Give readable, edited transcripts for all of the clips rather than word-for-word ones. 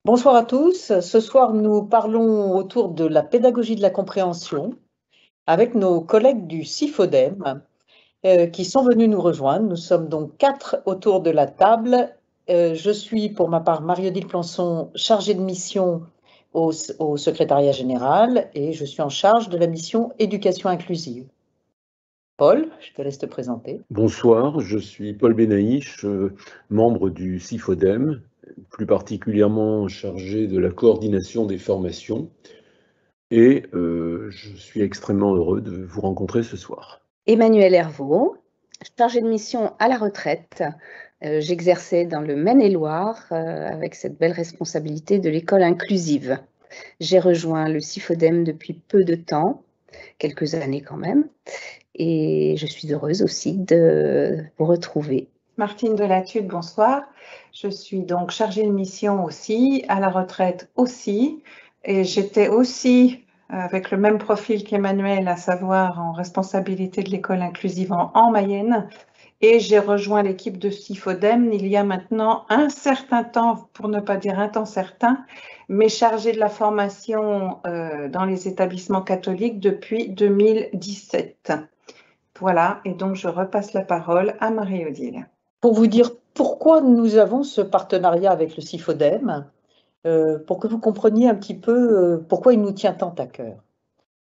Bonsoir à tous. Ce soir, nous parlons autour de la pédagogie de la compréhension avec nos collègues du CIFODEM qui sont venus nous rejoindre. Nous sommes donc 4 autour de la table. Je suis pour ma part Marie-Odile Plançon, chargée de mission au secrétariat général et je suis en charge de la mission éducation inclusive. Paul, je te laisse te présenter. Bonsoir, je suis Paul Benaïch, membre du CIFODEM, plus particulièrement chargé de la coordination des formations. Et je suis extrêmement heureux de vous rencontrer ce soir. Emmanuelle Hervaux, chargée de mission à la retraite. J'exerçais dans le Maine-et-Loire avec cette belle responsabilité de l'école inclusive. J'ai rejoint le CIFODEM depuis peu de temps, quelques années quand même, et je suis heureuse aussi de vous retrouver. Martine Delatude, bonsoir. Je suis donc chargée de mission aussi, à la retraite aussi, et j'étais aussi avec le même profil qu'Emmanuel, à savoir en responsabilité de l'école inclusive en Mayenne, et j'ai rejoint l'équipe de CIFODEM il y a maintenant un certain temps, pour ne pas dire un temps certain, mais chargée de la formation dans les établissements catholiques depuis 2017. Voilà, et donc je repasse la parole à Marie-Odile. Pour vous dire pourquoi nous avons ce partenariat avec le CIFODEM, pour que vous compreniez un petit peu pourquoi il nous tient tant à cœur.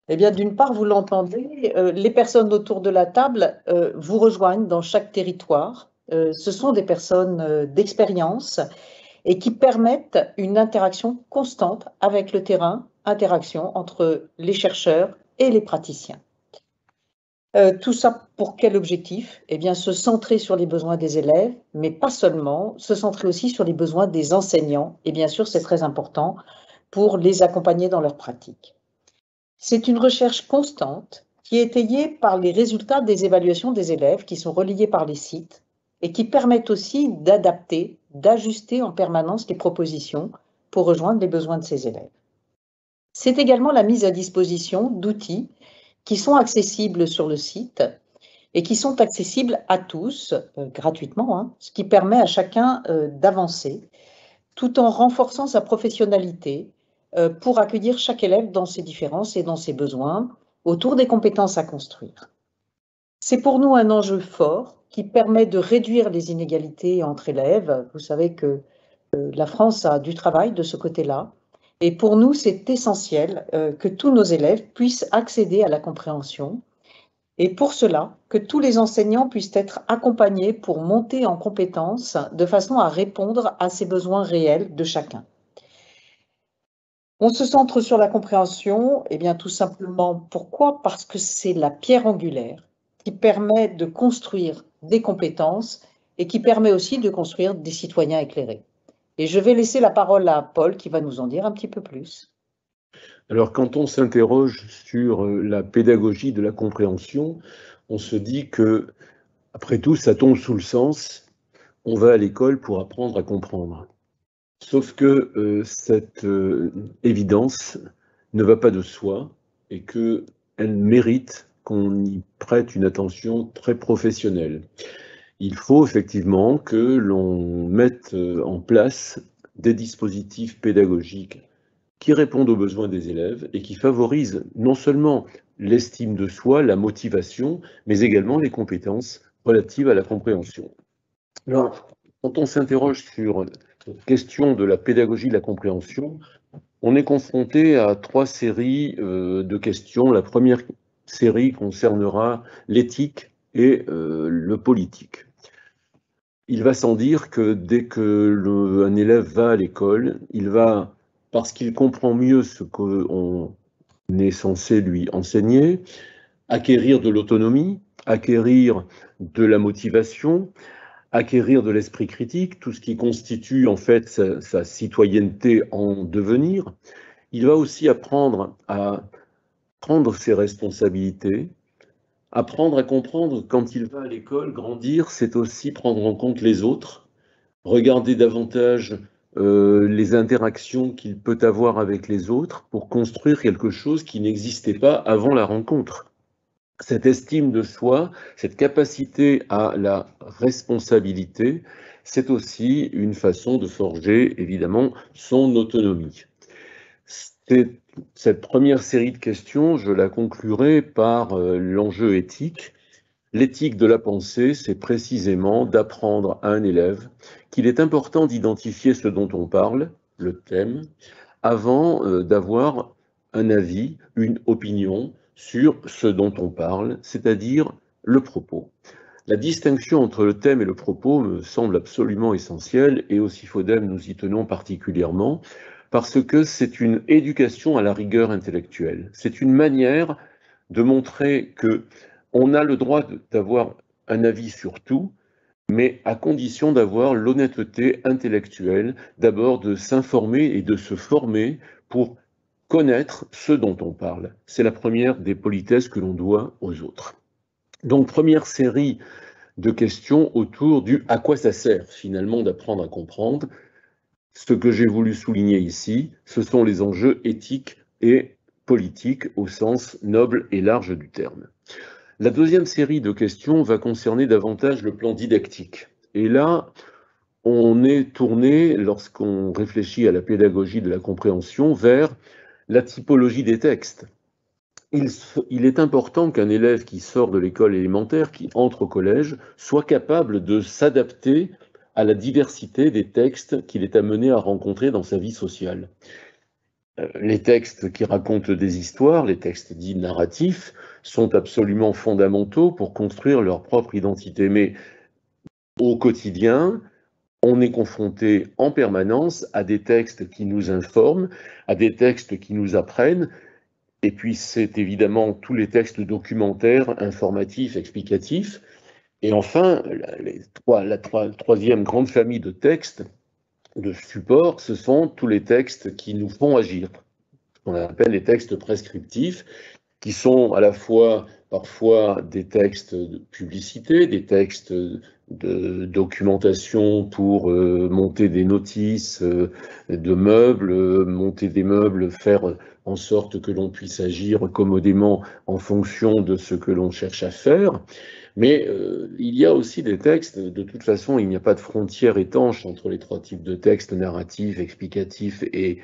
Eh bien, d'une part, vous l'entendez, les personnes autour de la table vous rejoignent dans chaque territoire. Ce sont des personnes d'expérience et qui permettent une interaction constante avec le terrain, interaction entre les chercheurs et les praticiens. Tout ça pour quel objectif? Eh bien, se centrer sur les besoins des élèves, mais pas seulement, se centrer aussi sur les besoins des enseignants. Et bien sûr, c'est très important pour les accompagner dans leur pratique. C'est une recherche constante qui est étayée par les résultats des évaluations des élèves qui sont relayés par les sites et qui permettent aussi d'adapter, d'ajuster en permanence les propositions pour rejoindre les besoins de ces élèves. C'est également la mise à disposition d'outils qui sont accessibles sur le site et qui sont accessibles à tous gratuitement, ce qui permet à chacun d'avancer tout en renforçant sa professionnalité pour accueillir chaque élève dans ses différences et dans ses besoins autour des compétences à construire. C'est pour nous un enjeu fort qui permet de réduire les inégalités entre élèves. Vous savez que la France a du travail de ce côté-là. Et pour nous, c'est essentiel que tous nos élèves puissent accéder à la compréhension et pour cela, que tous les enseignants puissent être accompagnés pour monter en compétences de façon à répondre à ces besoins réels de chacun. On se centre sur la compréhension, eh bien tout simplement, pourquoi? Parce que c'est la pierre angulaire qui permet de construire des compétences et qui permet aussi de construire des citoyens éclairés. Et je vais laisser la parole à Paul qui va nous en dire un petit peu plus. Alors, quand on s'interroge sur la pédagogie de la compréhension, on se dit que, après tout, ça tombe sous le sens, on va à l'école pour apprendre à comprendre. Sauf que cette évidence ne va pas de soi et qu'elle mérite qu'on y prête une attention très professionnelle. Il faut effectivement que l'on mette en place des dispositifs pédagogiques qui répondent aux besoins des élèves et qui favorisent non seulement l'estime de soi, la motivation, mais également les compétences relatives à la compréhension. Alors, quand on s'interroge sur la question de la pédagogie de la compréhension, on est confronté à 3 séries de questions. La première série concernera l'éthique et le politique. Il va sans dire que dès qu'un élève va à l'école, il va, parce qu'il comprend mieux ce qu'on est censé lui enseigner, acquérir de l'autonomie, acquérir de la motivation, acquérir de l'esprit critique, tout ce qui constitue en fait sa citoyenneté en devenir. Il va aussi apprendre à prendre ses responsabilités, apprendre à comprendre quand il va à l'école, grandir, c'est aussi prendre en compte les autres, regarder davantage les interactions qu'il peut avoir avec les autres pour construire quelque chose qui n'existait pas avant la rencontre. Cette estime de soi, cette capacité à la responsabilité, c'est aussi une façon de forger, évidemment, son autonomie. Cette première série de questions, je la conclurai par l'enjeu éthique. L'éthique de la pensée, c'est précisément d'apprendre à un élève qu'il est important d'identifier ce dont on parle, le thème, avant d'avoir un avis, une opinion sur ce dont on parle, c'est-à-dire le propos. La distinction entre le thème et le propos me semble absolument essentielle et au SIFODEM nous y tenons particulièrement parce que c'est une éducation à la rigueur intellectuelle. C'est une manière de montrer que on a le droit d'avoir un avis sur tout, mais à condition d'avoir l'honnêteté intellectuelle, d'abord de s'informer et de se former pour connaître ce dont on parle. C'est la première des politesses que l'on doit aux autres. Donc, première série de questions autour du « à quoi ça sert » finalement d'apprendre à comprendre. Ce que j'ai voulu souligner ici, ce sont les enjeux éthiques et politiques au sens noble et large du terme. La deuxième série de questions va concerner davantage le plan didactique. Et là, on est tourné, lorsqu'on réfléchit à la pédagogie de la compréhension, vers la typologie des textes. Il est important qu'un élève qui sort de l'école élémentaire, qui entre au collège, soit capable de s'adapter à la diversité des textes qu'il est amené à rencontrer dans sa vie sociale. Les textes qui racontent des histoires, les textes dits narratifs, sont absolument fondamentaux pour construire leur propre identité. Mais au quotidien, on est confronté en permanence à des textes qui nous informent, à des textes qui nous apprennent, et puis c'est évidemment tous les textes documentaires, informatifs, explicatifs. Et enfin, la troisième grande famille de textes, de supports, ce sont tous les textes qui nous font agir, ce qu'on appelle les textes prescriptifs, qui sont à la fois parfois des textes de publicité, des textes de documentation pour monter des notices de meubles, monter des meubles, faire en sorte que l'on puisse agir commodément en fonction de ce que l'on cherche à faire. Mais il y a aussi des textes, de toute façon, il n'y a pas de frontière étanche entre les trois types de textes, narratifs, explicatifs et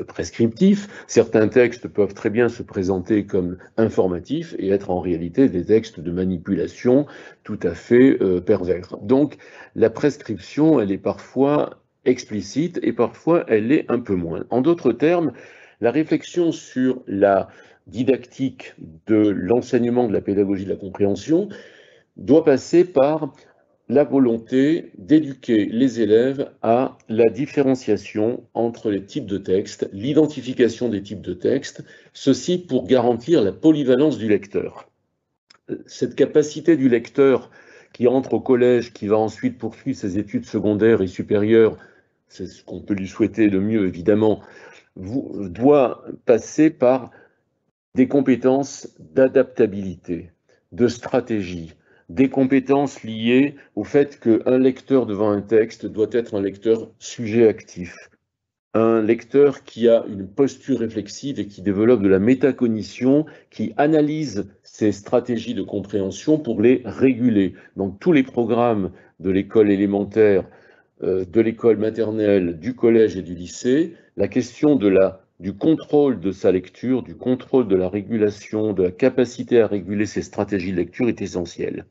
prescriptifs. Certains textes peuvent très bien se présenter comme informatifs et être en réalité des textes de manipulation tout à fait pervers. Donc la prescription, elle est parfois explicite et parfois elle est un peu moins. En d'autres termes, la réflexion sur la didactique de l'enseignement de la pédagogie de la compréhension doit passer par la volonté d'éduquer les élèves à la différenciation entre les types de textes, l'identification des types de textes, ceci pour garantir la polyvalence du lecteur. Cette capacité du lecteur qui entre au collège, qui va ensuite poursuivre ses études secondaires et supérieures, c'est ce qu'on peut lui souhaiter de mieux évidemment, doit passer par des compétences d'adaptabilité, de stratégie, des compétences liées au fait qu'un lecteur devant un texte doit être un lecteur sujet actif, un lecteur qui a une posture réflexive et qui développe de la métacognition, qui analyse ses stratégies de compréhension pour les réguler. Donc tous les programmes de l'école élémentaire, de l'école maternelle, du collège et du lycée, la question du contrôle de sa lecture, du contrôle de la régulation, de la capacité à réguler ses stratégies de lecture est essentielle.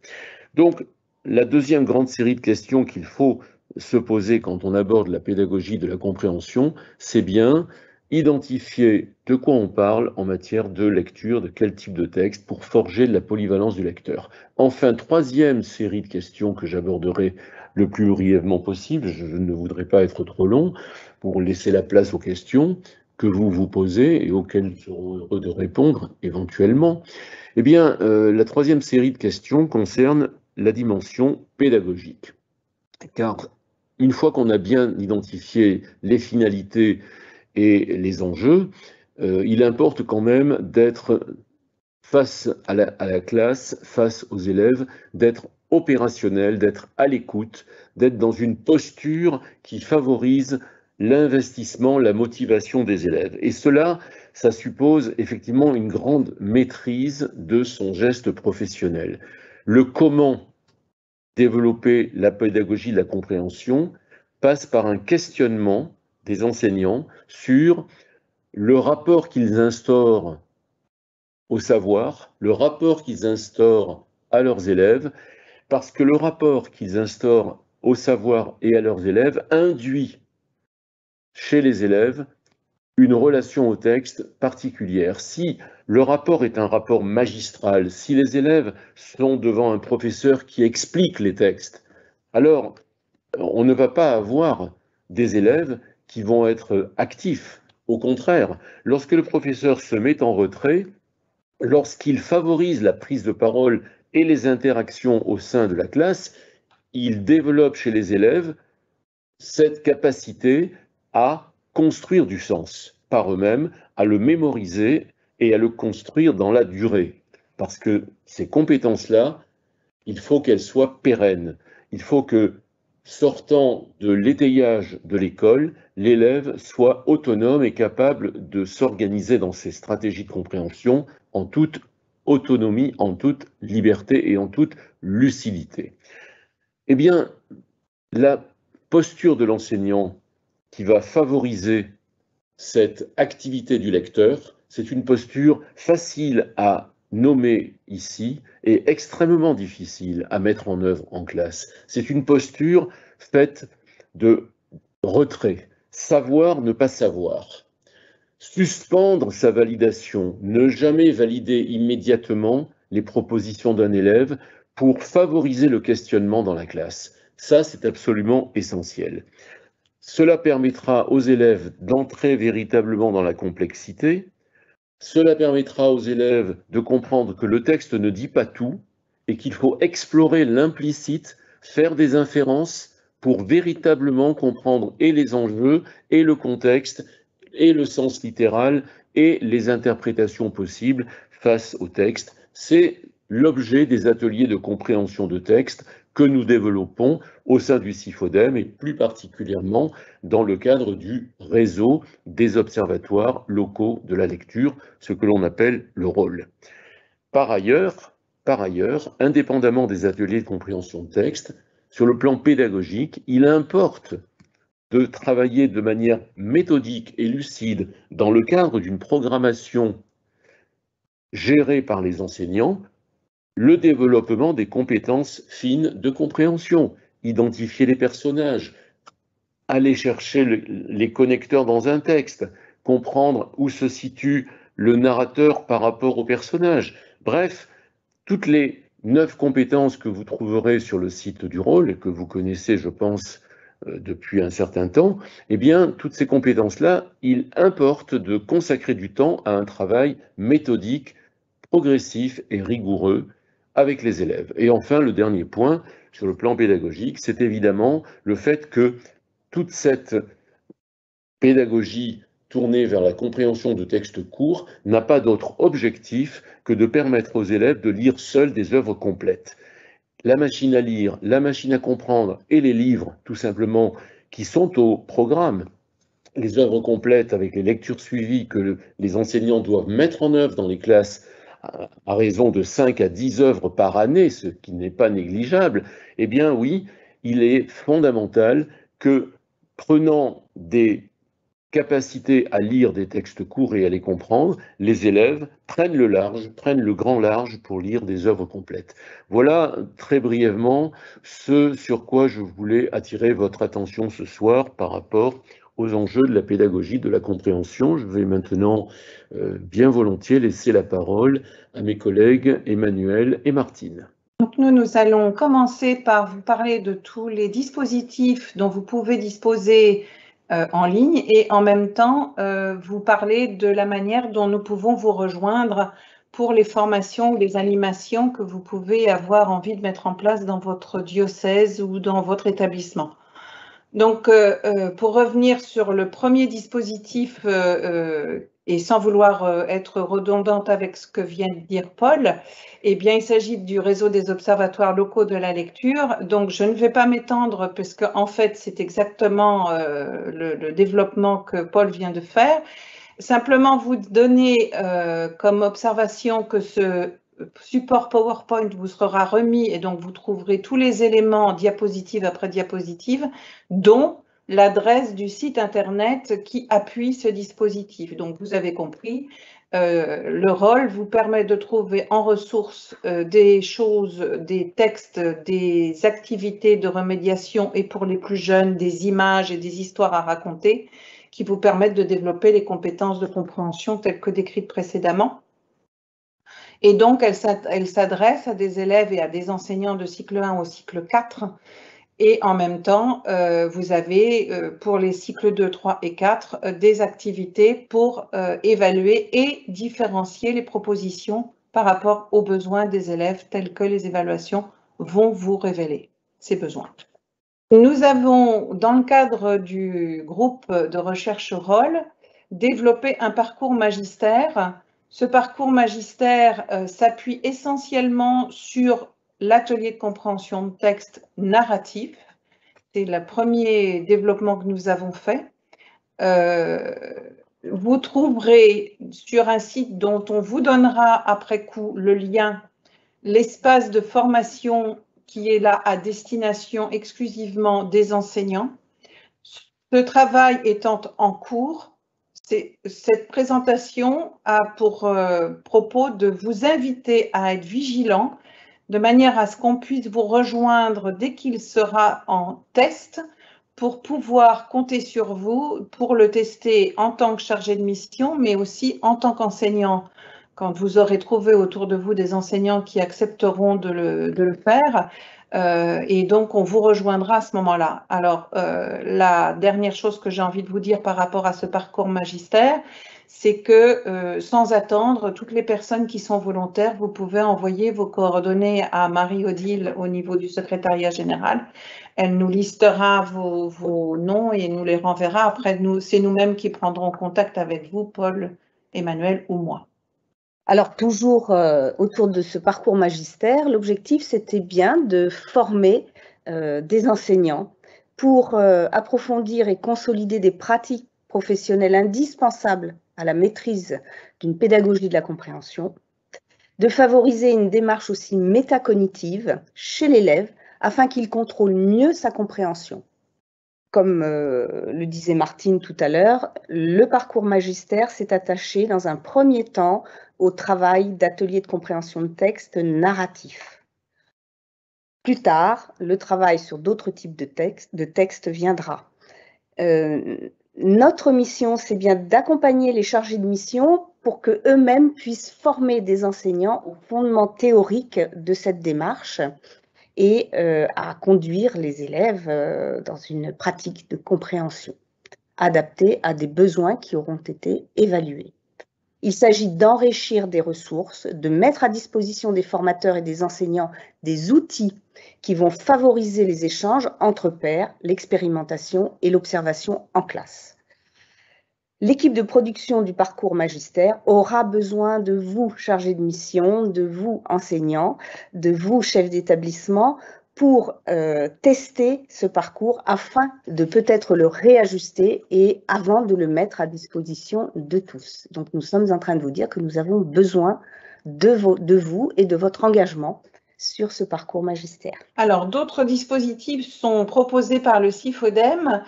Donc, la deuxième grande série de questions qu'il faut se poser quand on aborde la pédagogie de la compréhension, c'est bien identifier de quoi on parle en matière de lecture, de quel type de texte, pour forger de la polyvalence du lecteur. Enfin, troisième série de questions que j'aborderai le plus brièvement possible, je ne voudrais pas être trop long, pour laisser la place aux questions que vous vous posez et auxquelles nous serons heureux de répondre éventuellement. Eh bien, la troisième série de questions concerne la dimension pédagogique. Car une fois qu'on a bien identifié les finalités et les enjeux, il importe quand même d'être face à la classe, face aux élèves, d'être opérationnel, d'être à l'écoute, d'être dans une posture qui favorise l'investissement, la motivation des élèves. Et cela, ça suppose effectivement une grande maîtrise de son geste professionnel. Le comment développer la pédagogie de la compréhension passe par un questionnement des enseignants sur le rapport qu'ils instaurent au savoir, le rapport qu'ils instaurent à leurs élèves, parce que le rapport qu'ils instaurent au savoir et à leurs élèves induit chez les élèves une relation au texte particulière. Si le rapport est un rapport magistral, si les élèves sont devant un professeur qui explique les textes, alors on ne va pas avoir des élèves qui vont être actifs. Au contraire, lorsque le professeur se met en retrait, lorsqu'il favorise la prise de parole et les interactions au sein de la classe, il développe chez les élèves cette capacité à construire du sens par eux-mêmes, à le mémoriser et à le construire dans la durée. Parce que ces compétences-là, il faut qu'elles soient pérennes. Il faut que, sortant de l'étayage de l'école, l'élève soit autonome et capable de s'organiser dans ses stratégies de compréhension en toute autonomie, en toute liberté et en toute lucidité. Eh bien, la posture de l'enseignant qui va favoriser cette activité du lecteur, c'est une posture facile à nommer ici et extrêmement difficile à mettre en œuvre en classe. C'est une posture faite de retrait, savoir, ne pas savoir, suspendre sa validation, ne jamais valider immédiatement les propositions d'un élève pour favoriser le questionnement dans la classe. Ça, c'est absolument essentiel. Cela permettra aux élèves d'entrer véritablement dans la complexité. Cela permettra aux élèves de comprendre que le texte ne dit pas tout et qu'il faut explorer l'implicite, faire des inférences pour véritablement comprendre et les enjeux, et le contexte, et le sens littéral, et les interprétations possibles face au texte. C'est l'objet des ateliers de compréhension de texte que nous développons au sein du CIFODEM et plus particulièrement dans le cadre du réseau des observatoires locaux de la lecture, ce que l'on appelle le rôle. Par ailleurs, indépendamment des ateliers de compréhension de texte, sur le plan pédagogique, il importe de travailler de manière méthodique et lucide dans le cadre d'une programmation gérée par les enseignants, le développement des compétences fines de compréhension, identifier les personnages, aller chercher les connecteurs dans un texte, comprendre où se situe le narrateur par rapport au personnage. Bref, toutes les 9 compétences que vous trouverez sur le site du rôle, et que vous connaissez, je pense, depuis un certain temps, eh bien, toutes ces compétences-là, il importe de consacrer du temps à un travail méthodique, progressif et rigoureux avec les élèves. Et enfin, le dernier point, sur le plan pédagogique, c'est évidemment le fait que toute cette pédagogie tournée vers la compréhension de textes courts n'a pas d'autre objectif que de permettre aux élèves de lire seuls des œuvres complètes. La machine à lire, la machine à comprendre et les livres, tout simplement, qui sont au programme, les œuvres complètes avec les lectures suivies que les enseignants doivent mettre en œuvre dans les classes à raison de 5 à 10 œuvres par année, ce qui n'est pas négligeable, eh bien oui, il est fondamental que, prenant des capacités à lire des textes courts et à les comprendre, les élèves prennent le large, prennent le grand large pour lire des œuvres complètes. Voilà très brièvement ce sur quoi je voulais attirer votre attention ce soir par rapport aux enjeux de la pédagogie, de la compréhension. Je vais maintenant bien volontiers laisser la parole à mes collègues Emmanuel et Martine. Donc nous allons commencer par vous parler de tous les dispositifs dont vous pouvez disposer en ligne et en même temps vous parler de la manière dont nous pouvons vous rejoindre pour les formations ou les animations que vous pouvez avoir envie de mettre en place dans votre diocèse ou dans votre établissement. Donc, pour revenir sur le premier dispositif, et sans vouloir être redondante avec ce que vient de dire Paul, eh bien, il s'agit du réseau des observatoires locaux de la lecture. Donc, je ne vais pas m'étendre puisque, en fait, c'est exactement le développement que Paul vient de faire. Simplement vous donner comme observation que ce support PowerPoint vous sera remis et donc vous trouverez tous les éléments diapositive après diapositive, dont l'adresse du site internet qui appuie ce dispositif. Donc vous avez compris, le rôle vous permet de trouver en ressources des choses, des textes, des activités de remédiation et pour les plus jeunes, des images et des histoires à raconter qui vous permettent de développer les compétences de compréhension telles que décrites précédemment. Et donc, elle s'adresse à des élèves et à des enseignants de cycle 1 au cycle 4. Et en même temps, vous avez pour les cycles 2, 3 et 4 des activités pour évaluer et différencier les propositions par rapport aux besoins des élèves tels que les évaluations vont vous révéler ces besoins. Nous avons, dans le cadre du groupe de recherche rôle, développé un parcours magistère. Ce parcours magistère s'appuie essentiellement sur l'atelier de compréhension de texte narratif. C'est le premier développement que nous avons fait. Vous trouverez sur un site dont on vous donnera après coup le lien, l'espace de formation qui est là à destination exclusivement des enseignants. Ce travail étant en cours, cette présentation a pour propos de vous inviter à être vigilants de manière à ce qu'on puisse vous rejoindre dès qu'il sera en test pour pouvoir compter sur vous pour le tester en tant que chargé de mission, mais aussi en tant qu'enseignant. Quand vous aurez trouvé autour de vous des enseignants qui accepteront de le faire, et donc on vous rejoindra à ce moment-là. Alors, la dernière chose que j'ai envie de vous dire par rapport à ce parcours magistère, c'est que sans attendre, toutes les personnes qui sont volontaires, vous pouvez envoyer vos coordonnées à Marie-Odile au niveau du secrétariat général. Elle nous listera vos noms et nous les renverra. Après, c'est nous-mêmes qui prendrons contact avec vous, Paul, Emmanuel ou moi. Alors, toujours autour de ce parcours magistère, l'objectif, c'était bien de former des enseignants pour approfondir et consolider des pratiques professionnelles indispensables à la maîtrise d'une pédagogie de la compréhension, de favoriser une démarche aussi métacognitive chez l'élève afin qu'il contrôle mieux sa compréhension. Comme le disait Martine tout à l'heure, le parcours magistère s'est attaché dans un premier temps au travail d'atelier de compréhension de texte narratif. Plus tard, le travail sur d'autres types de textes viendra. Notre mission, c'est bien d'accompagner les chargés de mission pour qu'eux-mêmes puissent former des enseignants aux fondements théoriques de cette démarche et à conduire les élèves dans une pratique de compréhension adaptée à des besoins qui auront été évalués. Il s'agit d'enrichir des ressources, de mettre à disposition des formateurs et des enseignants des outils qui vont favoriser les échanges entre pairs, l'expérimentation et l'observation en classe. L'équipe de production du parcours magistère aura besoin de vous, chargés de mission, de vous, enseignants, de vous, chefs d'établissement, pour tester ce parcours afin de peut-être le réajuster et avant de le mettre à disposition de tous. Donc, nous sommes en train de vous dire que nous avons besoin de vous et de votre engagement sur ce parcours magistère. Alors, d'autres dispositifs sont proposés par le CIFODEM.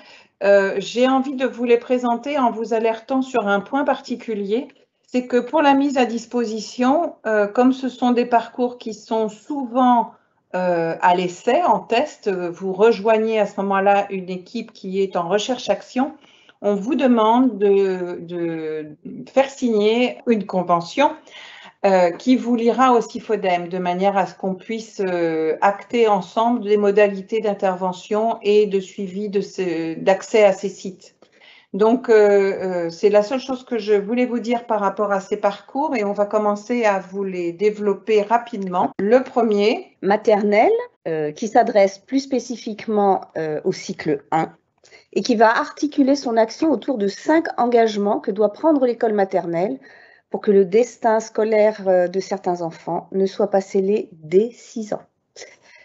J'ai envie de vous les présenter en vous alertant sur un point particulier. C'est que pour la mise à disposition, comme ce sont des parcours qui sont souvent à l'essai, en test, vous rejoignez à ce moment-là une équipe qui est en recherche-action. On vous demande de faire signer une convention qui vous liera au CIFODEM de manière à ce qu'on puisse acter ensemble des modalités d'intervention et de suivi d'accès à ces sites. Donc, c'est la seule chose que je voulais vous dire par rapport à ces parcours et on va commencer à vous les développer rapidement. Le premier. Maternelle, qui s'adresse plus spécifiquement au cycle 1 et qui va articuler son action autour de 5 engagements que doit prendre l'école maternelle pour que le destin scolaire de certains enfants ne soit pas scellé dès 6 ans.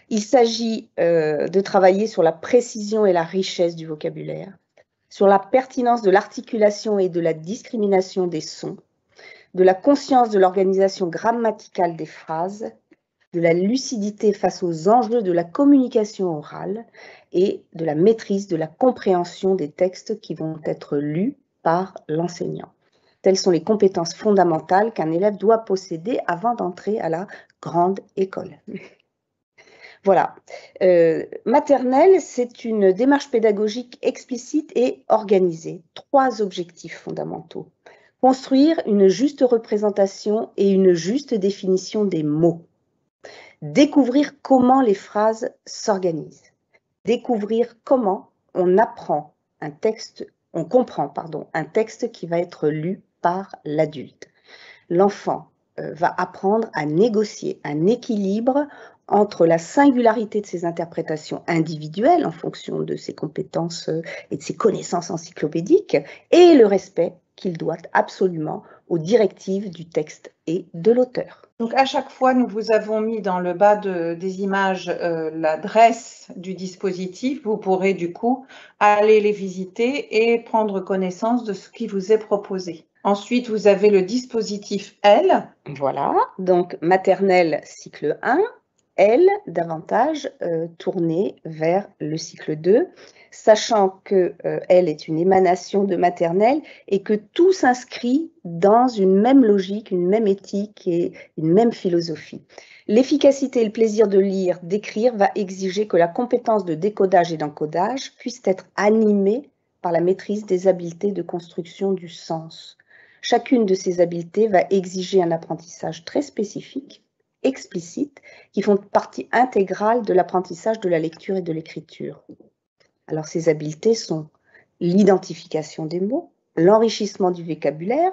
Il s'agit de travailler sur la précision et la richesse du vocabulaire, sur la pertinence de l'articulation et de la discrimination des sons, de la conscience de l'organisation grammaticale des phrases, de la lucidité face aux enjeux de la communication orale et de la maîtrise de la compréhension des textes qui vont être lus par l'enseignant. Telles sont les compétences fondamentales qu'un élève doit posséder avant d'entrer à la grande école. Voilà. Maternelle, c'est une démarche pédagogique explicite et organisée. 3 objectifs fondamentaux. Construire une juste représentation et une juste définition des mots. Découvrir comment les phrases s'organisent. Découvrir comment on apprend un texte, on comprend, un texte qui va être lu par l'adulte. L'enfant va apprendre à négocier un équilibre entre la singularité de ses interprétations individuelles en fonction de ses compétences et de ses connaissances encyclopédiques et le respect qu'il doit absolument aux directives du texte et de l'auteur. Donc à chaque fois, nous vous avons mis dans le bas des images l'adresse du dispositif. Vous pourrez du coup aller les visiter et prendre connaissance de ce qui vous est proposé. Ensuite, vous avez le dispositif L. Voilà, donc maternelle cycle 1, L davantage tournée vers le cycle 2, sachant que L est une émanation de maternelle et que tout s'inscrit dans une même logique, une même éthique et une même philosophie. L'efficacité et le plaisir de lire, d'écrire va exiger que la compétence de décodage et d'encodage puisse être animée par la maîtrise des habiletés de construction du sens. Chacune de ces habiletés va exiger un apprentissage très spécifique, explicite, qui font partie intégrale de l'apprentissage de la lecture et de l'écriture. Alors ces habiletés sont l'identification des mots, l'enrichissement du vocabulaire,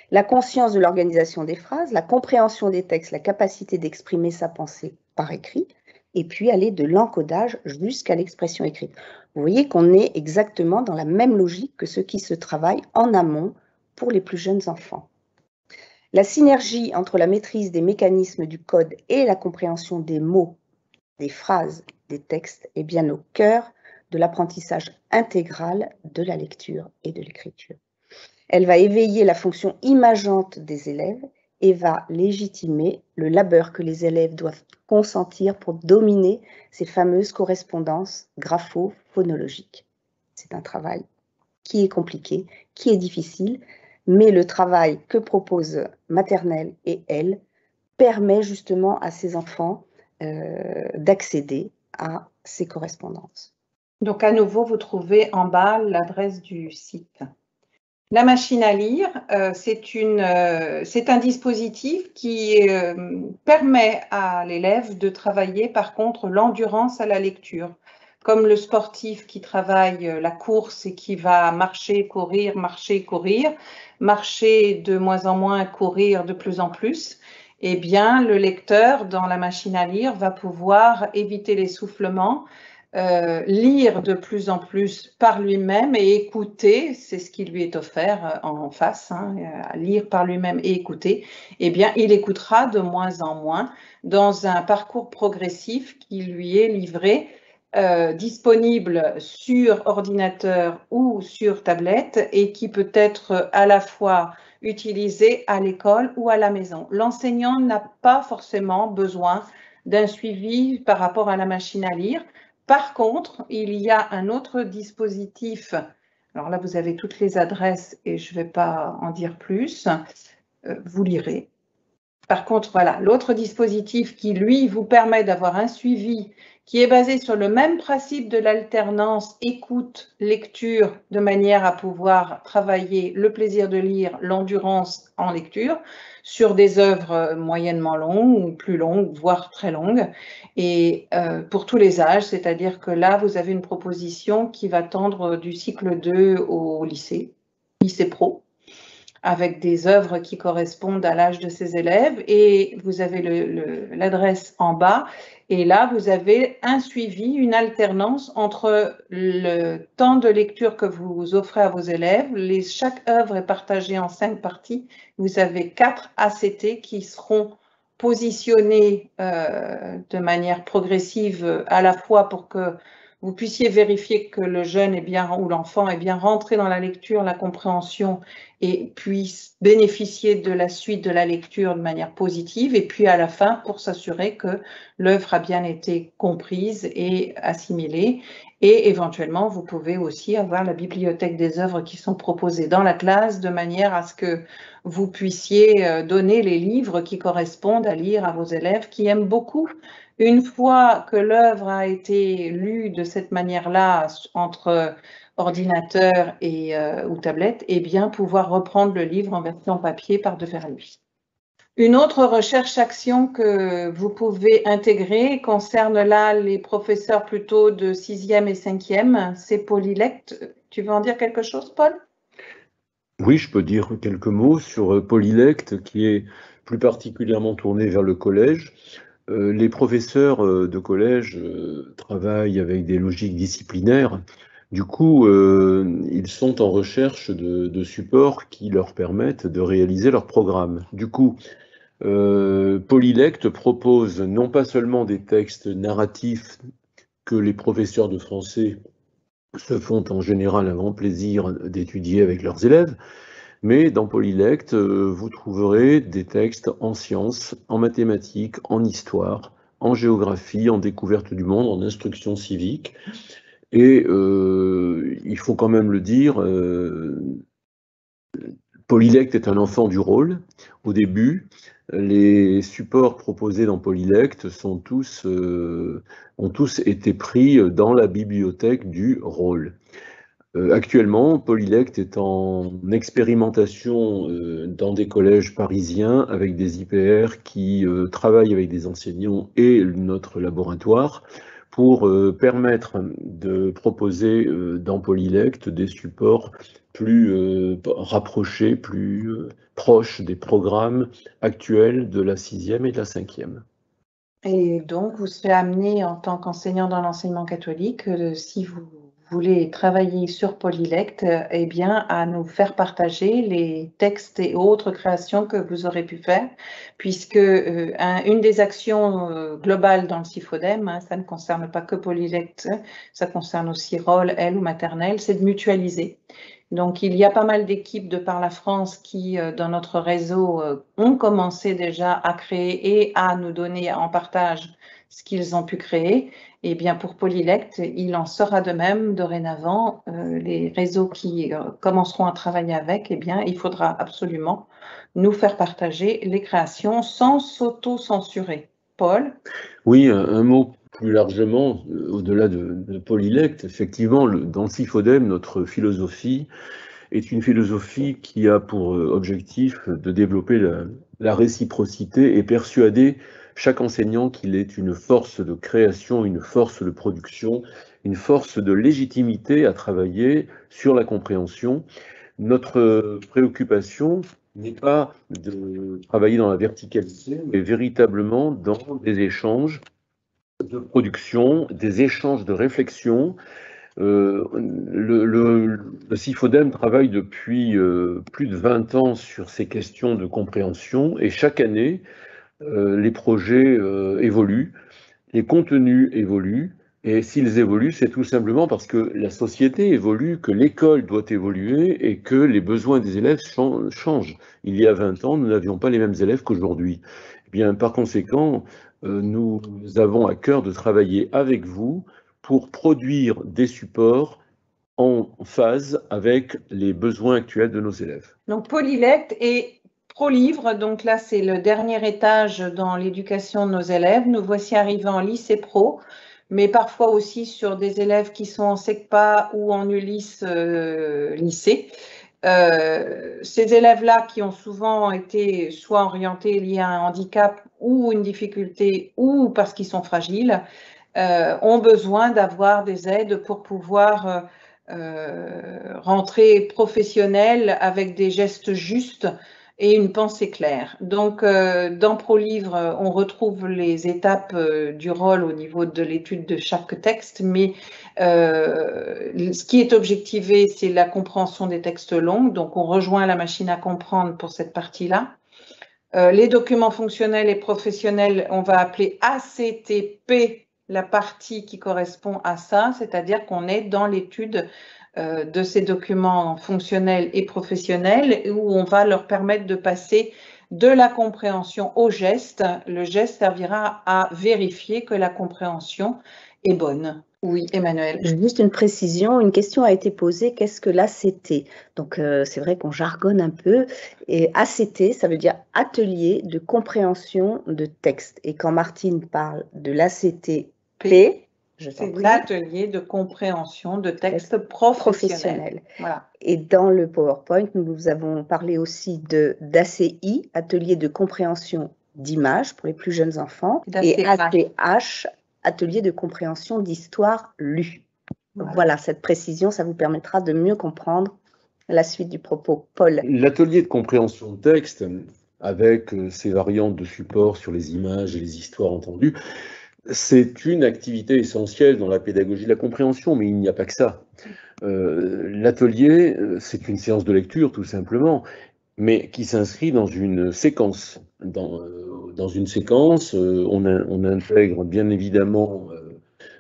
la conscience de l'organisation des phrases, la compréhension des textes, la capacité d'exprimer sa pensée par écrit, et puis aller de l'encodage jusqu'à l'expression écrite. Vous voyez qu'on est exactement dans la même logique que ce qui se travaille en amont pour les plus jeunes enfants. La synergie entre la maîtrise des mécanismes du code et la compréhension des mots, des phrases, des textes est bien au cœur de l'apprentissage intégral de la lecture et de l'écriture. Elle va éveiller la fonction imageante des élèves et va légitimer le labeur que les élèves doivent consentir pour dominer ces fameuses correspondances grapho-phonologiques. C'est un travail qui est compliqué, qui est difficile, mais le travail que propose Maternelle et elle permet justement à ces enfants d'accéder à ces correspondances. Donc à nouveau, vous trouvez en bas l'adresse du site. La machine à lire, c'est un dispositif qui permet à l'élève de travailler par contre l'endurance à la lecture. Comme le sportif qui travaille la course et qui va marcher, courir, marcher de moins en moins, courir de plus en plus, eh bien le lecteur dans la machine à lire va pouvoir éviter l'essoufflement, lire de plus en plus par lui-même et écouter, c'est ce qui lui est offert en face, lire par lui-même et écouter, eh bien il écoutera de moins en moins dans un parcours progressif qui lui est livré, disponible sur ordinateur ou sur tablette et qui peut être à la fois utilisé à l'école ou à la maison. L'enseignant n'a pas forcément besoin d'un suivi par rapport à la machine à lire. Par contre, il y a un autre dispositif, alors là vous avez toutes les adresses et je ne vais pas en dire plus, vous lirez. Par contre, voilà, l'autre dispositif qui, lui, vous permet d'avoir un suivi qui est basé sur le même principe de l'alternance écoute-lecture, de manière à pouvoir travailler le plaisir de lire, l'endurance en lecture, sur des œuvres moyennement longues ou plus longues, voire très longues, et pour tous les âges, c'est-à-dire que là, vous avez une proposition qui va tendre du cycle 2 au lycée pro, avec des œuvres qui correspondent à l'âge de ces élèves, et vous avez l'adresse en bas, et là vous avez un suivi, une alternance entre le temps de lecture que vous offrez à vos élèves. Chaque œuvre est partagée en 5 parties, vous avez 4 ACT qui seront positionnés de manière progressive à la fois pour que vous puissiez vérifier que le jeune est bien, ou l'enfant est bien rentré dans la lecture, la compréhension et puisse bénéficier de la suite de la lecture de manière positive. Et puis à la fin, pour s'assurer que l'œuvre a bien été comprise et assimilée. Et éventuellement, vous pouvez aussi avoir la bibliothèque des œuvres qui sont proposées dans la classe de manière à ce que vous puissiez donner les livres qui correspondent à lire à vos élèves qui aiment beaucoup. Une fois que l'œuvre a été lue de cette manière-là entre ordinateur ou tablette, eh bien pouvoir reprendre le livre en version papier par devers lui. Une autre recherche-action que vous pouvez intégrer concerne là les professeurs plutôt de 6e et 5e, c'est Polylect. Tu veux en dire quelque chose, Paul? Oui, je peux dire quelques mots sur Polylect, qui est plus particulièrement tourné vers le collège. Les professeurs de collège travaillent avec des logiques disciplinaires. Du coup, ils sont en recherche de supports qui leur permettent de réaliser leur programme. Du coup, Polylect propose non pas seulement des textes narratifs que les professeurs de français se font en général un grand plaisir d'étudier avec leurs élèves, mais dans Polylect, vous trouverez des textes en sciences, en mathématiques, en histoire, en géographie, en découverte du monde, en instruction civique. Et il faut quand même le dire, Polylect est un enfant du rôle. Au début, les supports proposés dans Polylect ont tous été pris dans la bibliothèque du rôle. Actuellement, Polylect est en expérimentation dans des collèges parisiens avec des IPR qui travaillent avec des enseignants et notre laboratoire pour permettre de proposer dans Polylect des supports plus rapprochés, plus proches des programmes actuels de la 6e et de la 5e. Et donc, vous serez amené en tant qu'enseignant dans l'enseignement catholique, si vous voulez travailler sur Polylect, eh bien, à nous faire partager les textes et autres créations que vous aurez pu faire, puisque une des actions globales dans le CIFODEM, ça ne concerne pas que Polylect, ça concerne aussi Roll, L ou Maternelle, c'est de mutualiser. Donc, il y a pas mal d'équipes de par la France qui, dans notre réseau, ont commencé déjà à créer et à nous donner en partage ce qu'ils ont pu créer. Et bien, pour Polylect, il en sera de même dorénavant. Les réseaux qui commenceront à travailler avec, eh bien, il faudra absolument nous faire partager les créations sans s'auto-censurer. Paul? Oui, un mot plus largement, au-delà de Polylect, effectivement, dans le CIFODEM, notre philosophie est une philosophie qui a pour objectif de développer la réciprocité et persuader chaque enseignant qu'il est une force de création, une force de production, une force de légitimité à travailler sur la compréhension. Notre préoccupation n'est pas de travailler dans la verticalité, mais véritablement dans des échanges de production, des échanges de réflexion. Le CIFODEM travaille depuis plus de 20 ans sur ces questions de compréhension et chaque année, les projets évoluent, les contenus évoluent. Et s'ils évoluent, c'est tout simplement parce que la société évolue, que l'école doit évoluer et que les besoins des élèves changent. Il y a 20 ans, nous n'avions pas les mêmes élèves qu'aujourd'hui. Eh bien, par conséquent, nous avons à cœur de travailler avec vous pour produire des supports en phase avec les besoins actuels de nos élèves. Donc, Polylect et ProLivre, donc là, c'est le dernier étage dans l'éducation de nos élèves. Nous voici arrivés en lycée pro, mais parfois aussi sur des élèves qui sont en SECPA ou en ULIS lycée. Ces élèves-là qui ont souvent été soit orientés liés à un handicap ou une difficulté ou parce qu'ils sont fragiles, ont besoin d'avoir des aides pour pouvoir rentrée professionnelle avec des gestes justes et une pensée claire. Donc, dans ProLivre, on retrouve les étapes du rôle au niveau de l'étude de chaque texte, mais ce qui est objectivé, c'est la compréhension des textes longs. Donc, on rejoint la machine à comprendre pour cette partie-là. Les documents fonctionnels et professionnels, on va appeler ACTP la partie qui correspond à ça, c'est-à-dire qu'on est dans l'étude de ces documents fonctionnels et professionnels où on va leur permettre de passer de la compréhension au geste. Le geste servira à vérifier que la compréhension est bonne. Oui, Emmanuel. Juste une précision, une question a été posée, qu'est-ce que l'ACT? Donc c'est vrai qu'on jargonne un peu, et ACT, ça veut dire Atelier de compréhension de texte. Et quand Martine parle de l'ACTP, c'est l'atelier de compréhension de texte professionnel. Voilà. Et dans le PowerPoint, nous avons parlé aussi d'ACI, Atelier de compréhension d'images pour les plus jeunes enfants, et ACH, Atelier de compréhension d'histoire lue. Voilà, cette précision, ça vous permettra de mieux comprendre la suite du propos. Paul. L'atelier de compréhension de texte, avec ses variantes de support sur les images et les histoires entendues, c'est une activité essentielle dans la pédagogie de la compréhension, mais il n'y a pas que ça. L'atelier, c'est une séance de lecture, tout simplement, mais qui s'inscrit dans une séquence. Dans une séquence, on intègre bien évidemment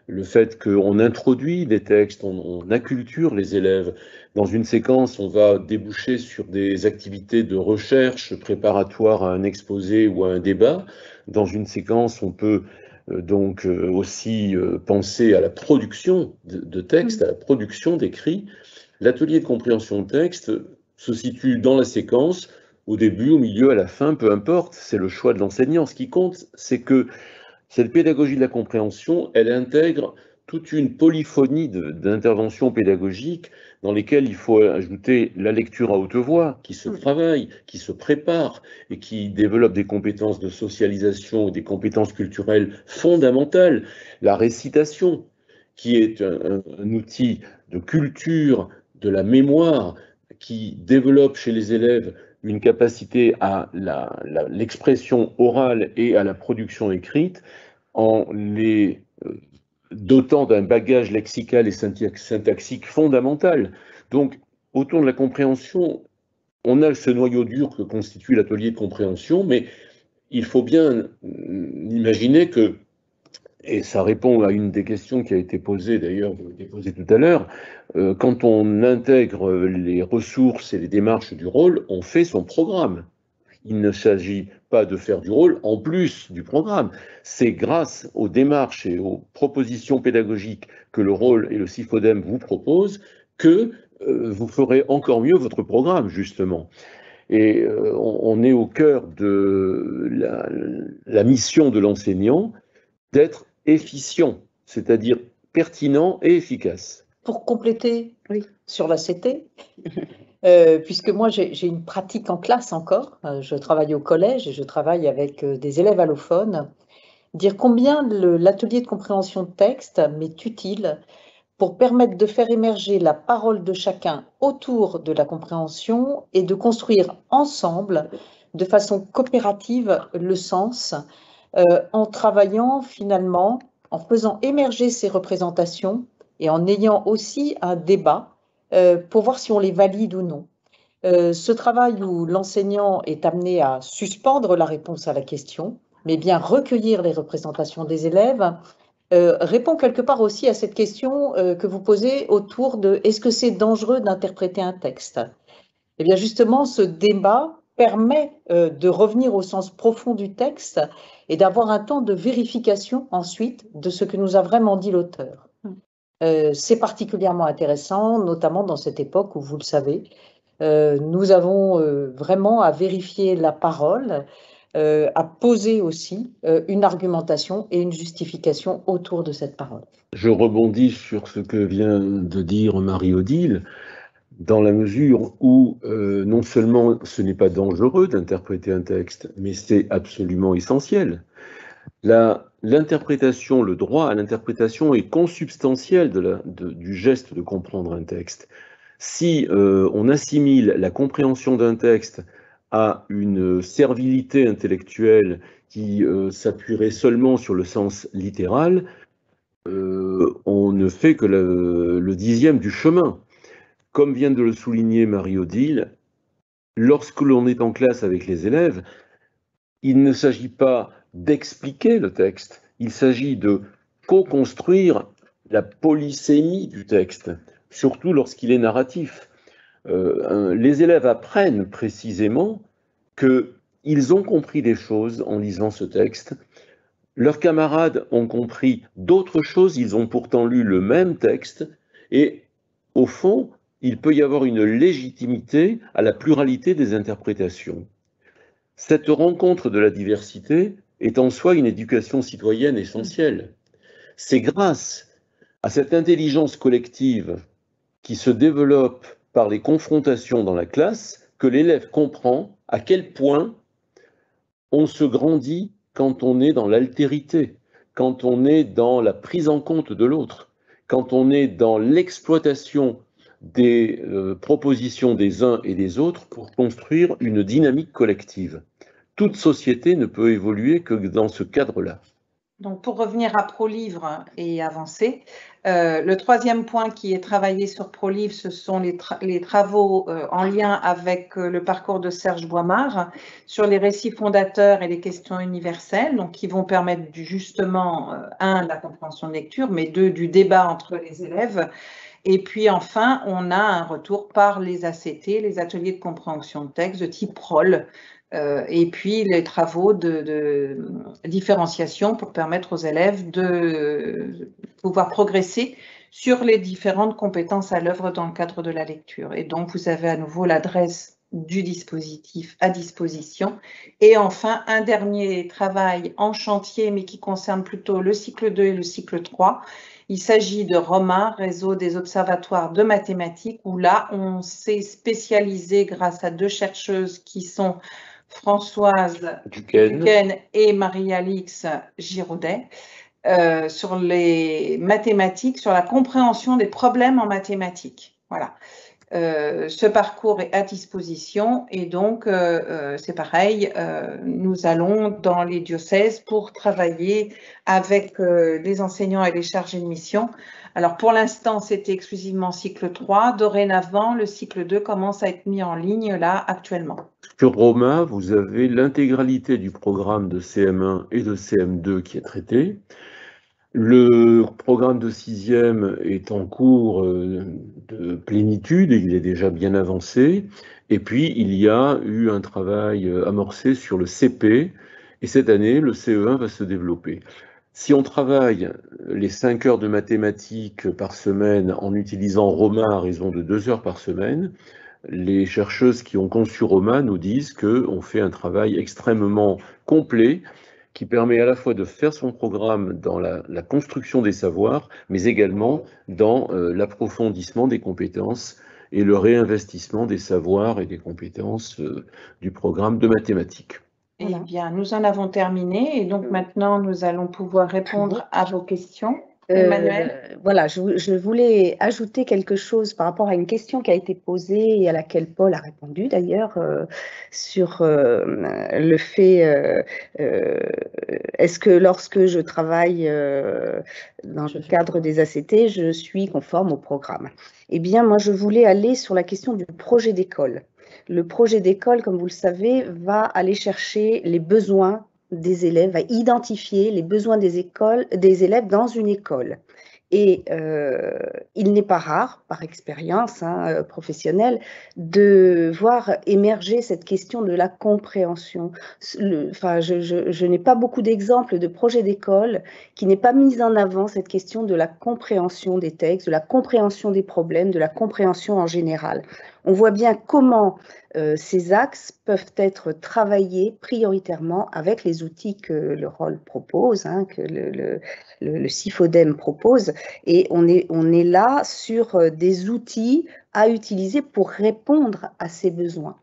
le fait qu'on introduit des textes, on acculture les élèves. Dans une séquence, on va déboucher sur des activités de recherche préparatoires à un exposé ou à un débat. Dans une séquence, on peut donc aussi penser à la production de textes, à la production d'écrits. L'atelier de compréhension de texte se situe dans la séquence, au début, au milieu, à la fin, peu importe, c'est le choix de l'enseignant. Ce qui compte, c'est que cette pédagogie de la compréhension, elle intègre toute une polyphonie d'interventions pédagogiques dans lesquelles il faut ajouter la lecture à haute voix, qui se travaille, qui se prépare et qui développe des compétences de socialisation et des compétences culturelles fondamentales. La récitation, qui est un outil de culture, de la mémoire, qui développe chez les élèves une capacité à l'expression orale et à la production écrite, en les dotant d'un bagage lexical et syntaxique fondamental. Donc, autour de la compréhension, on a ce noyau dur que constitue l'atelier de compréhension, mais il faut bien imaginer que, et ça répond à une des questions qui a été posée d'ailleurs, tout à l'heure, quand on intègre les ressources et les démarches du rôle, on fait son programme. Il ne s'agit pas de faire du rôle en plus du programme. C'est grâce aux démarches et aux propositions pédagogiques que le rôle et le CIFODEM vous proposent que vous ferez encore mieux votre programme, justement. Et on est au cœur de la mission de l'enseignant d'être efficient, c'est-à-dire pertinent et efficace. Pour compléter sur l'ACT, puisque moi j'ai une pratique en classe encore, je travaille au collège et je travaille avec des élèves allophones, dire combien l'atelier de compréhension de texte m'est utile pour permettre de faire émerger la parole de chacun autour de la compréhension et de construire ensemble, de façon coopérative, le sens, en travaillant finalement, en faisant émerger ces représentations et en ayant aussi un débat pour voir si on les valide ou non. Ce travail où l'enseignant est amené à suspendre la réponse à la question, mais bien recueillir les représentations des élèves, répond quelque part aussi à cette question que vous posez autour de est-ce que c'est dangereux d'interpréter un texte? Eh bien justement, ce débat permet de revenir au sens profond du texte et d'avoir un temps de vérification ensuite de ce que nous a vraiment dit l'auteur. C'est particulièrement intéressant, notamment dans cette époque où, vous le savez, nous avons vraiment à vérifier la parole, à poser aussi une argumentation et une justification autour de cette parole. Je rebondis sur ce que vient de dire Marie-Odile, dans la mesure où non seulement ce n'est pas dangereux d'interpréter un texte, mais c'est absolument essentiel. L'interprétation, le droit à l'interprétation est consubstantiel du geste de comprendre un texte. Si on assimile la compréhension d'un texte à une servilité intellectuelle qui s'appuierait seulement sur le sens littéral, on ne fait que le dixième du chemin. Comme vient de le souligner Marie-Odile, lorsque l'on est en classe avec les élèves, il ne s'agit pas d'expliquer le texte, il s'agit de co-construire la polysémie du texte, surtout lorsqu'il est narratif. Les élèves apprennent précisément qu'ils ont compris des choses en lisant ce texte. Leurs camarades ont compris d'autres choses, ils ont pourtant lu le même texte, et au fond, il peut y avoir une légitimité à la pluralité des interprétations. Cette rencontre de la diversité est en soi une éducation citoyenne essentielle. C'est grâce à cette intelligence collective qui se développe par les confrontations dans la classe que l'élève comprend à quel point on se grandit quand on est dans l'altérité, quand on est dans la prise en compte de l'autre, quand on est dans l'exploitation des propositions des uns et des autres pour construire une dynamique collective. Toute société ne peut évoluer que dans ce cadre-là. Donc, pour revenir à ProLivre et avancer, le troisième point qui est travaillé sur ProLivre, ce sont les travaux en lien avec le parcours de Serge Boimard sur les récits fondateurs et les questions universelles, donc qui vont permettre justement, un, la compréhension de lecture, mais deux, du débat entre les élèves. Et puis enfin, on a un retour par les ACT, les ateliers de compréhension de texte de type PROL, et puis les travaux de différenciation pour permettre aux élèves de pouvoir progresser sur les différentes compétences à l'œuvre dans le cadre de la lecture. Et donc, vous avez à nouveau l'adresse du dispositif à disposition. Et enfin, un dernier travail en chantier, mais qui concerne plutôt le cycle 2 et le cycle 3. Il s'agit de ROMA, Réseau des observatoires de mathématiques, où là, on s'est spécialisé grâce à deux chercheuses qui sont Françoise Duquesne et Marie-Alix Giraudet, sur les mathématiques, sur la compréhension des problèmes en mathématiques. Voilà. Ce parcours est à disposition et donc c'est pareil, nous allons dans les diocèses pour travailler avec les enseignants et les chargés de mission. Alors pour l'instant, c'était exclusivement cycle 3. Dorénavant, le cycle 2 commence à être mis en ligne là actuellement. Sur Roma, vous avez l'intégralité du programme de CM1 et de CM2 qui est traité. Le programme de 6e est en cours de plénitude, il est déjà bien avancé. Et puis, il y a eu un travail amorcé sur le CP, et cette année, le CE1 va se développer. Si on travaille les 5 heures de mathématiques par semaine en utilisant Roma à raison de 2 heures par semaine, les chercheuses qui ont conçu Roma nous disent qu'on fait un travail extrêmement complet qui permet à la fois de faire son programme dans la construction des savoirs, mais également dans l'approfondissement des compétences et le réinvestissement des savoirs et des compétences du programme de mathématiques. Eh bien, nous en avons terminé et donc maintenant, nous allons pouvoir répondre à vos questions. Emmanuel ? Voilà, je voulais ajouter quelque chose par rapport à une question qui a été posée et à laquelle Paul a répondu d'ailleurs, sur le fait, est-ce que lorsque je travaille dans le cadre des ACT, je suis conforme au programme? Eh bien, moi, je voulais aller sur la question du projet d'école. Le projet d'école, comme vous le savez, va aller chercher les besoins des élèves, va identifier les besoins des élèves dans une école. Et il n'est pas rare, par expérience professionnelle, de voir émerger cette question de la compréhension. Je n'ai pas beaucoup d'exemples de projets d'école qui n'aient pas mis en avant cette question de la compréhension des textes, de la compréhension des problèmes, de la compréhension en général. On voit bien comment ces axes peuvent être travaillés prioritairement avec les outils que le rôle propose, que le CIFODEM propose, et on est là sur des outils à utiliser pour répondre à ces besoins.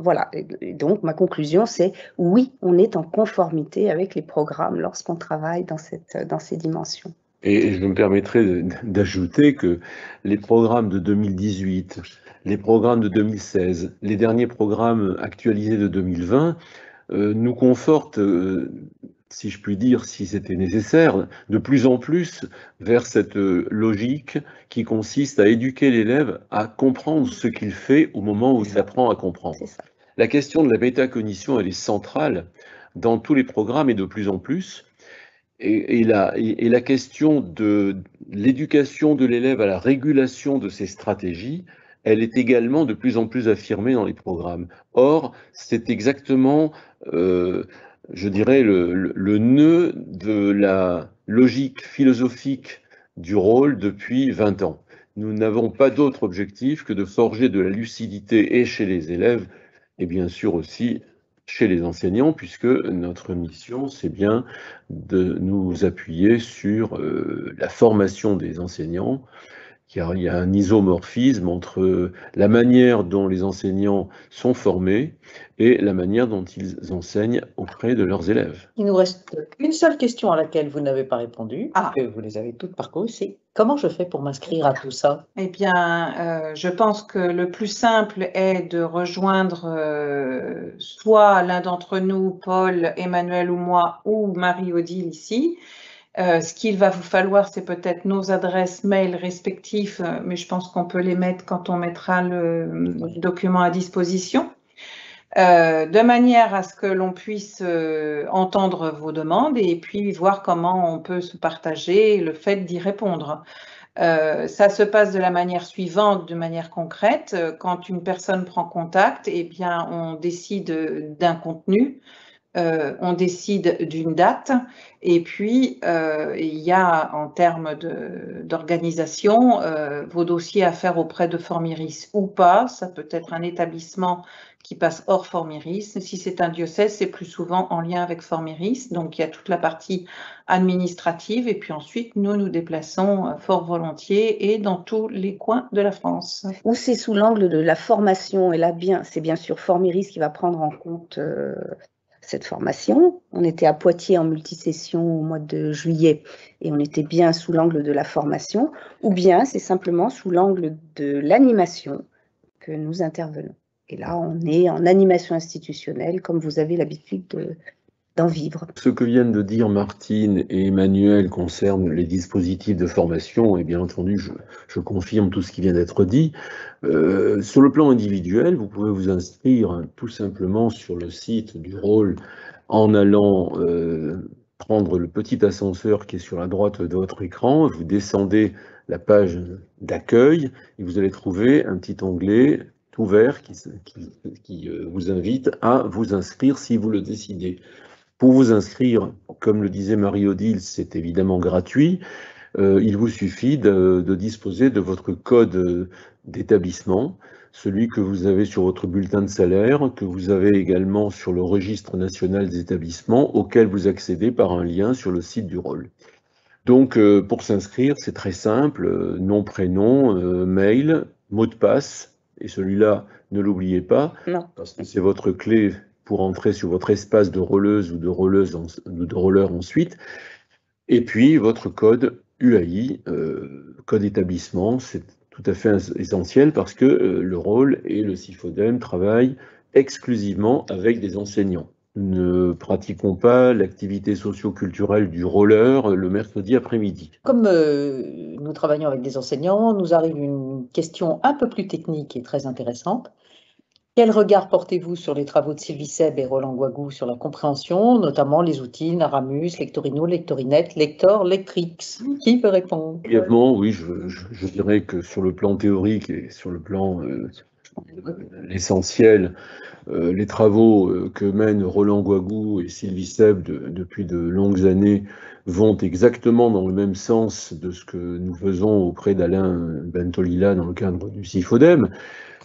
Voilà, et donc ma conclusion c'est oui, on est en conformité avec les programmes lorsqu'on travaille dans ces dimensions. Et je me permettrai d'ajouter que les programmes de 2018, les programmes de 2016, les derniers programmes actualisés de 2020 nous confortent, si je puis dire, si c'était nécessaire, de plus en plus vers cette logique qui consiste à éduquer l'élève à comprendre ce qu'il fait au moment où il apprend à comprendre. La question de la métacognition, elle est centrale dans tous les programmes et de plus en plus. Et la question de l'éducation de l'élève à la régulation de ses stratégies, elle est également de plus en plus affirmée dans les programmes. Or, c'est exactement, je dirais, le nœud de la logique philosophique du rôle depuis 20 ans. Nous n'avons pas d'autre objectif que de forger de la lucidité et chez les élèves, et bien sûr aussi chez les enseignants, puisque notre mission, c'est bien de nous appuyer sur la formation des enseignants, car il y a un isomorphisme entre la manière dont les enseignants sont formés et la manière dont ils enseignent auprès de leurs élèves. Il nous reste une seule question à laquelle vous n'avez pas répondu, que vous les avez toutes parcourues, c'est comment je fais pour m'inscrire à tout ça? Eh bien, je pense que le plus simple est de rejoindre soit l'un d'entre nous, Paul, Emmanuel ou moi, ou Marie-Odile ici. Ce qu'il va vous falloir, c'est peut-être nos adresses mail respectives, mais je pense qu'on peut les mettre quand on mettra le document à disposition, de manière à ce que l'on puisse entendre vos demandes et puis voir comment on peut se partager le fait d'y répondre. Ça se passe de la manière suivante, de manière concrète. Quand une personne prend contact, eh bien, on décide d'un contenu. On décide d'une date et puis il y a en termes d'organisation vos dossiers à faire auprès de Formiris ou pas. Ça peut être un établissement qui passe hors Formiris. Si c'est un diocèse, c'est plus souvent en lien avec Formiris. Donc il y a toute la partie administrative et puis ensuite nous nous déplaçons fort volontiers et dans tous les coins de la France. Ou c'est sous l'angle de la formation et là c'est bien sûr Formiris qui va prendre en compte cette formation. On était à Poitiers en multisession au mois de juillet et on était bien sous l'angle de la formation, ou bien c'est simplement sous l'angle de l'animation que nous intervenons. Et là, on est en animation institutionnelle, comme vous avez l'habitude d'en vivre. Ce que viennent de dire Martine et Emmanuel concerne les dispositifs de formation, et bien entendu, je confirme tout ce qui vient d'être dit. Sur le plan individuel, vous pouvez vous inscrire tout simplement sur le site du rôle en allant prendre le petit ascenseur qui est sur la droite de votre écran. Vous descendez la page d'accueil et vous allez trouver un petit onglet tout vert qui vous invite à vous inscrire si vous le décidez. Pour vous inscrire, comme le disait Marie-Odile, c'est évidemment gratuit. Il vous suffit de disposer de votre code d'établissement, celui que vous avez sur votre bulletin de salaire, que vous avez également sur le registre national des établissements, auquel vous accédez par un lien sur le site du rôle. Donc, pour s'inscrire, c'est très simple, nom, prénom, mail, mot de passe, et celui-là, ne l'oubliez pas, parce que c'est votre clé pour entrer sur votre espace de rôleuse ou de rolleur ensuite. Et puis, votre code UAI, code établissement, c'est tout à fait essentiel parce que le rôle et le CIFODEM travaillent exclusivement avec des enseignants. Nous ne pratiquons pas l'activité socio-culturelle du roller le mercredi après-midi. Comme nous travaillons avec des enseignants, nous arrive une question un peu plus technique et très intéressante. Quel regard portez-vous sur les travaux de Sylvie Seb et Roland Guagou sur la compréhension, notamment les outils Naramus, Lectorino, Lectorinet, Lector, Lectrix? Qui peut répondre? Brièvement, oui, je dirais que sur le plan théorique et sur le plan l'essentiel, les travaux que mènent Roland Guagou et Sylvie Seb depuis de longues années vont exactement dans le même sens de ce que nous faisons auprès d'Alain Bentolila dans le cadre du CIFODEM.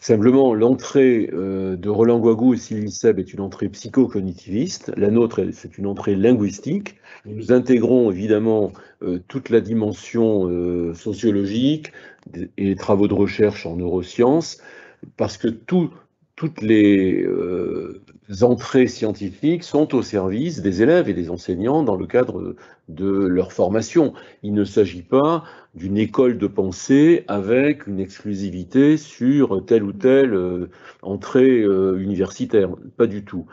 Simplement, l'entrée de Roland Guagou et Sylvie Seb est une entrée psychocognitiviste. La nôtre, c'est une entrée linguistique. Nous intégrons évidemment toute la dimension sociologique et les travaux de recherche en neurosciences, parce que toutes les entrées scientifiques sont au service des élèves et des enseignants dans le cadre de leur formation. Il ne s'agit pas d'une école de pensée avec une exclusivité sur telle ou telle entrée universitaire, pas du tout.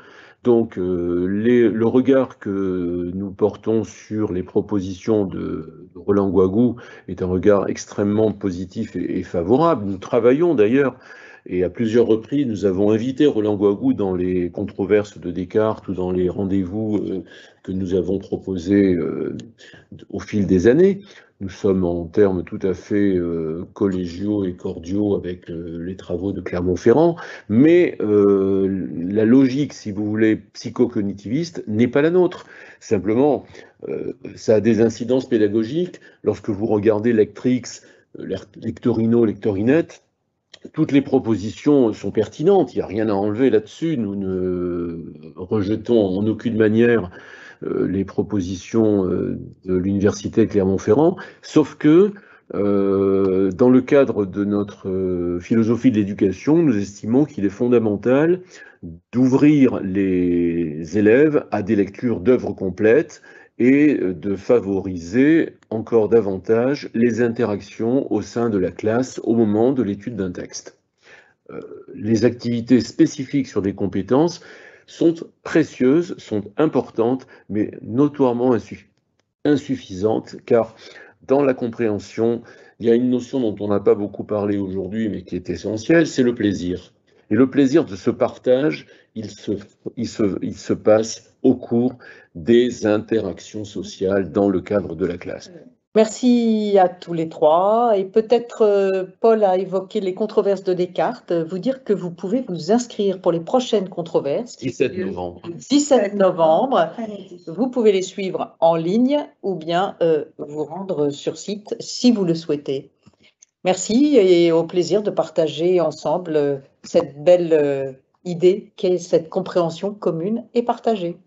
Donc le regard que nous portons sur les propositions de Roland Guagou est un regard extrêmement positif et favorable. Nous travaillons d'ailleurs, Et à plusieurs reprises, nous avons invité Roland Guagou dans les controverses de Descartes ou dans les rendez-vous que nous avons proposés au fil des années. Nous sommes en termes tout à fait collégiaux et cordiaux avec les travaux de Clermont-Ferrand, mais la logique, si vous voulez, psychocognitiviste n'est pas la nôtre. Simplement, ça a des incidences pédagogiques. Lorsque vous regardez Lectrix, Lectorino, Lectorinette, toutes les propositions sont pertinentes, il n'y a rien à enlever là-dessus. Nous ne rejetons en aucune manière les propositions de l'Université de Clermont-Ferrand, sauf que dans le cadre de notre philosophie de l'éducation, nous estimons qu'il est fondamental d'ouvrir les élèves à des lectures d'œuvres complètes et de favoriser encore davantage les interactions au sein de la classe au moment de l'étude d'un texte. Les activités spécifiques sur des compétences sont précieuses, sont importantes, mais notoirement insuffisantes, car dans la compréhension, il y a une notion dont on n'a pas beaucoup parlé aujourd'hui, mais qui est essentielle, c'est le plaisir. Et le plaisir de ce partage, il se passe au cours des interactions sociales dans le cadre de la classe. Merci à tous les trois. Et peut-être Paul a évoqué les controverses de Descartes. Vous dire que vous pouvez vous inscrire pour les prochaines controverses. 17 novembre. 17 novembre. Vous pouvez les suivre en ligne ou bien vous rendre sur site si vous le souhaitez. Merci et au plaisir de partager ensemble cette belle idée qu'est cette compréhension commune et partagée.